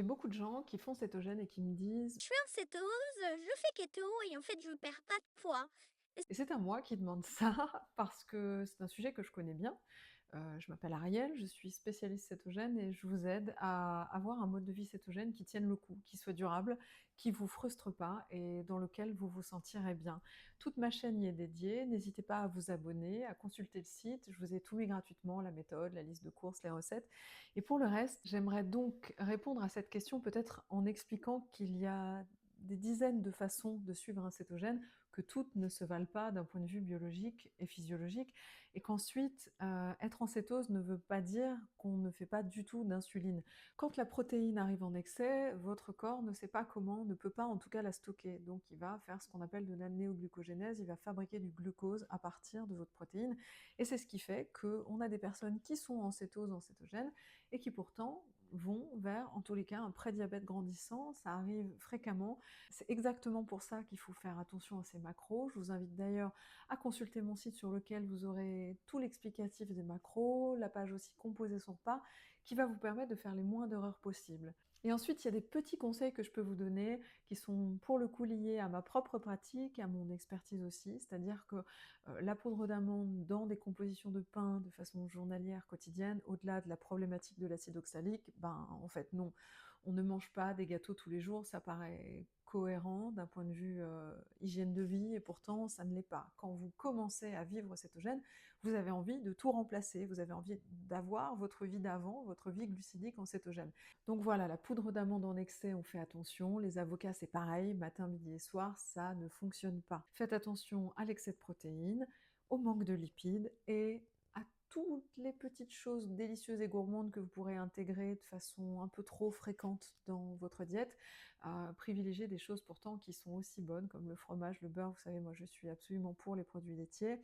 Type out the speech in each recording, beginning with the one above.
J'ai beaucoup de gens qui font cétogène et qui me disent Je suis en cétose, je fais keto et en fait je perds pas de poids. et c'est à moi qui demande ça parce que c'est un sujet que je connais bien. Je m'appelle Ariel, je suis spécialiste cétogène et je vous aide à avoir un mode de vie cétogène qui tienne le coup, qui soit durable, qui vous frustre pas et dans lequel vous vous sentirez bien. Toute ma chaîne y est dédiée, n'hésitez pas à vous abonner, à consulter le site, je vous ai tout mis gratuitement, la méthode, la liste de courses, les recettes. Et pour le reste, j'aimerais donc répondre à cette question peut-être en expliquant qu'il y a des dizaines de façons de suivre un cétogène, que toutes ne se valent pas d'un point de vue biologique et physiologique, et qu'ensuite, être en cétose ne veut pas dire qu'on ne fait pas du tout d'insuline. Quand la protéine arrive en excès, votre corps ne sait pas comment, ne peut pas en tout cas la stocker. Donc il va faire ce qu'on appelle de la néoglucogénèse, il va fabriquer du glucose à partir de votre protéine. Et c'est ce qui fait qu'on a des personnes qui sont en cétose, en cétogène, et qui pourtant vont vers, en tous les cas, un prédiabète grandissant. Ça arrive fréquemment. C'est exactement pour ça qu'il faut faire attention à ces macros. Je vous invite d'ailleurs à consulter mon site sur lequel vous aurez tout l'explicatif des macros, la page aussi composée son repas, qui va vous permettre de faire les moins d'erreurs possibles. Et ensuite, il y a des petits conseils que je peux vous donner qui sont pour le coup liés à ma propre pratique, à mon expertise aussi, c'est-à-dire que la poudre d'amande dans des compositions de pain de façon journalière, quotidienne, au-delà de la problématique de l'acide oxalique, ben en fait non, on ne mange pas des gâteaux tous les jours, ça paraît cohérent d'un point de vue hygiène de vie, et pourtant ça ne l'est pas. Quand vous commencez à vivre cétogène, vous avez envie de tout remplacer, vous avez envie d'avoir votre vie d'avant, votre vie glucidique en cétogène. Donc voilà, la poudre d'amande en excès, on fait attention, les avocats c'est pareil, matin, midi et soir, ça ne fonctionne pas. Faites attention à l'excès de protéines, au manque de lipides et à toutes les petites choses délicieuses et gourmandes que vous pourrez intégrer de façon un peu trop fréquente dans votre diète. Privilégiez des choses pourtant qui sont aussi bonnes, comme le fromage, le beurre. Vous savez, moi je suis absolument pour les produits laitiers.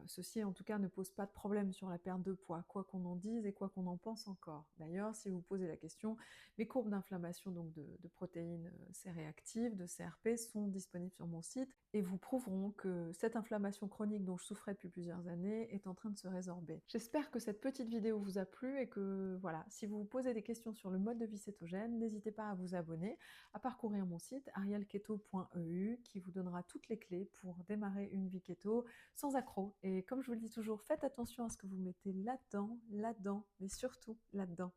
Ceci en tout cas ne pose pas de problème sur la perte de poids, quoi qu'on en dise et quoi qu'on en pense encore. D'ailleurs, si vous posez la question, mes courbes d'inflammation, donc de protéines C-réactives, de CRP, sont disponibles sur mon site et vous prouveront que cette inflammation chronique dont je souffrais depuis plusieurs années est en train de se résorber. J'espère que cette petite vidéo vous a plu et que voilà, si vous vous posez des questions sur le mode de vie cétogène, n'hésitez pas à vous abonner, à parcourir mon site arielketo.eu qui vous donnera toutes les clés pour démarrer une vie keto sans accroc. Et comme je vous le dis toujours, faites attention à ce que vous mettez là-dedans, là-dedans, mais surtout là-dedans.